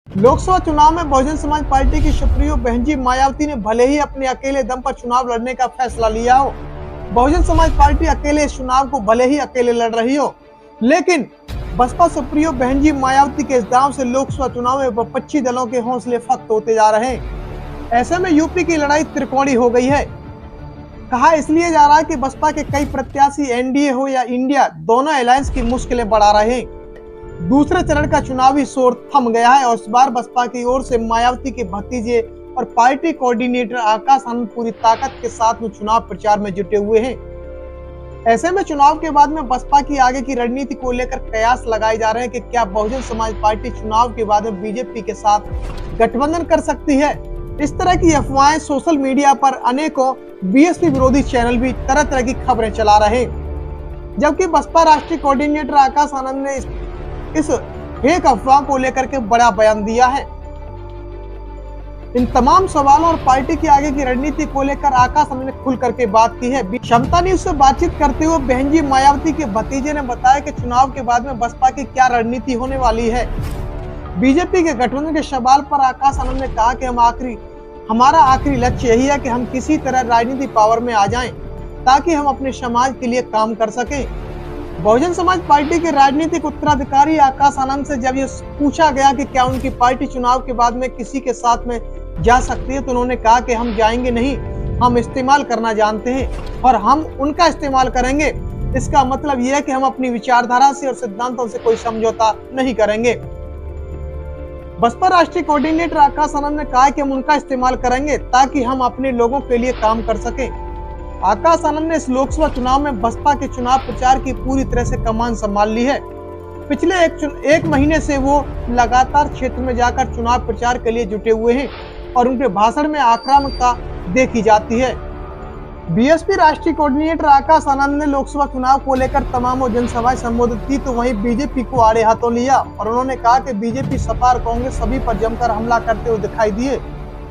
लोकसभा चुनाव में बहुजन समाज पार्टी की सुप्रीमो बहनजी मायावती ने भले ही अपने अकेले दम पर चुनाव लड़ने का फैसला लिया हो, बहुजन समाज पार्टी अकेले इस चुनाव को भले ही अकेले लड़ रही हो, लेकिन बसपा सुप्रीमो बहनजी मायावती के इस दांव से लोकसभा चुनाव में विपक्षी दलों के हौसले फख्त होते जा रहे हैं। ऐसे में यूपी की लड़ाई त्रिकोणीय हो गई है। कहा इसलिए जा रहा है कि बसपा के कई प्रत्याशी एनडीए हो या इंडिया दोनों अलायंस की मुश्किलें बढ़ा रहे हैं। दूसरे चरण का चुनावी शोर थम गया है और इस बार बसपा की ओर से मायावती के भतीजे और पार्टी कोऑर्डिनेटर आकाश आनंद पूरी ताकत के साथ में चुनाव प्रचार में जुटे हुए हैं। ऐसे में चुनाव के बाद में बसपा की आगे की रणनीति को लेकर कयास लगाए जा रहे हैं कि क्या बहुजन समाज पार्टी चुनाव के बाद में बीजेपी के साथ गठबंधन कर सकती है। इस तरह की अफवाहें सोशल मीडिया पर अनेकों बीएसपी विरोधी चैनल भी तरह तरह की खबरें चला रहे हैं, जबकि बसपा राष्ट्रीय कोऑर्डिनेटर आकाश आनंद ने इस फेक अफवाह को लेकर के बड़ा बयान दिया है। इन तमाम सवालों और पार्टी की आगे की रणनीति को लेकर आकाश आनंद ने खुल करके बात की है। क्षमता न्यूज से बातचीत करते हुए बहनजी मायावती के भतीजे ने बताया कि चुनाव के बाद में बसपा की क्या रणनीति होने वाली है। बीजेपी के गठबंधन के सवाल पर आकाश आनंद ने कहा कि हमारा आखिरी लक्ष्य यही है कि हम किसी तरह राजनीतिक पावर में आ जाएं, ताकि हम अपने समाज के लिए काम कर सकें। बहुजन समाज पार्टी के राजनीतिक उत्तराधिकारी आकाश आनंद से जब ये पूछा गया कि क्या उनकी पार्टी चुनाव के बाद में किसी के साथ में जा सकती है, तो उन्होंने कहा कि हम जाएंगे नहीं, हम इस्तेमाल करना जानते हैं और हम उनका इस्तेमाल करेंगे। इसका मतलब यह है कि हम अपनी विचारधारा से और सिद्धांतों से कोई समझौता नहीं करेंगे। बसपा राष्ट्रीय कोऑर्डिनेटर आकाश आनंद ने कहा कि हम उनका इस्तेमाल करेंगे ताकि हम अपने लोगों के लिए काम कर सकें। आकाश आनंद ने इस लोकसभा चुनाव में बसपा के चुनाव प्रचार की पूरी तरह से कमान संभाल ली है। पिछले एक महीने से वो लगातार क्षेत्र में जाकर चुनाव प्रचार के लिए जुटे हुए हैं और उनके भाषण में आक्रामकता देखी जाती है। बीएसपी राष्ट्रीय कोऑर्डिनेटर आकाश आनंद ने लोकसभा चुनाव को लेकर तमाम जनसभाएं संबोधित की, तो वहीं बीजेपी को आड़े हाथों लिया और उन्होंने कहा कि बीजेपी, सपा और कांग्रेस सभी पर जमकर हमला करते हुए दिखाई दिए।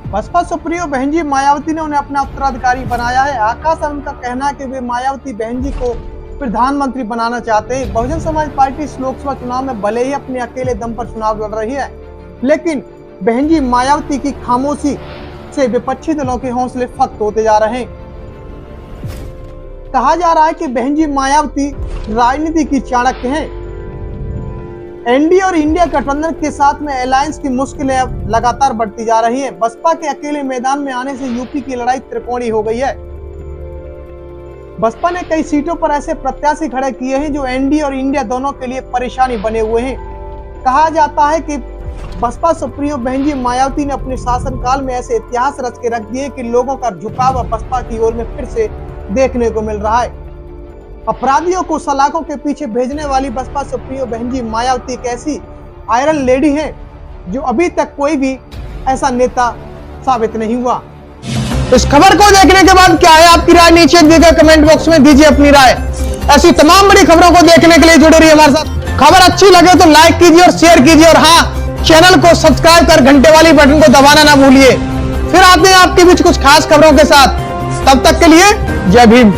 बसपा सुप्रीमो बहनजी मायावती ने उन्हें अपना उत्तराधिकारी बनाया है। आकाश आनंद का कहना है कि वे मायावती बहनजी को प्रधानमंत्री बनाना चाहते हैं। बहुजन समाज पार्टी इस लोकसभा चुनाव में भले ही अपने अकेले दम पर चुनाव लड़ रही है, लेकिन बहनजी मायावती की खामोशी से विपक्षी दलों के हौसले फख्त होते जा रहे हैं। कहा जा रहा है कि बहनजी मायावती राजनीति की चाणक्य हैं। एनडीए और इंडिया गठबंधन के साथ में अलायंस की मुश्किलें अब लगातार बढ़ती जा रही हैं। बसपा के अकेले मैदान में आने से यूपी की लड़ाई त्रिकोणीय हो गई है। बसपा ने कई सीटों पर ऐसे प्रत्याशी खड़े किए हैं जो एनडीए और इंडिया दोनों के लिए परेशानी बने हुए हैं। कहा जाता है कि बसपा सुप्रीमो बहनजी मायावती ने अपने शासनकाल में ऐसे इतिहास रच के रख दिए कि लोगों का झुकाव बसपा की ओर में फिर से देखने को मिल रहा है। अपराधियों को सलाखों के पीछे भेजने वाली बसपा सुप्रीमो बहनजी मायावती एक ऐसी आयरन लेडी है जो अभी तक कोई भी ऐसा नेता साबित नहीं हुआ। इस खबर को देखने के बाद क्या है आपकी राय, नीचे दिए गए कमेंट बॉक्स में दीजिए अपनी राय। ऐसी तमाम बड़ी खबरों को देखने के लिए जुड़े रहिए हमारे साथ। खबर अच्छी लगे तो लाइक कीजिए और शेयर कीजिए और हाँ, चैनल को सब्सक्राइब कर घंटे वाली बटन को दबाना ना भूलिए। फिर आते हैं आपके बीच कुछ खास खबरों के साथ। तब तक के लिए जय भीम।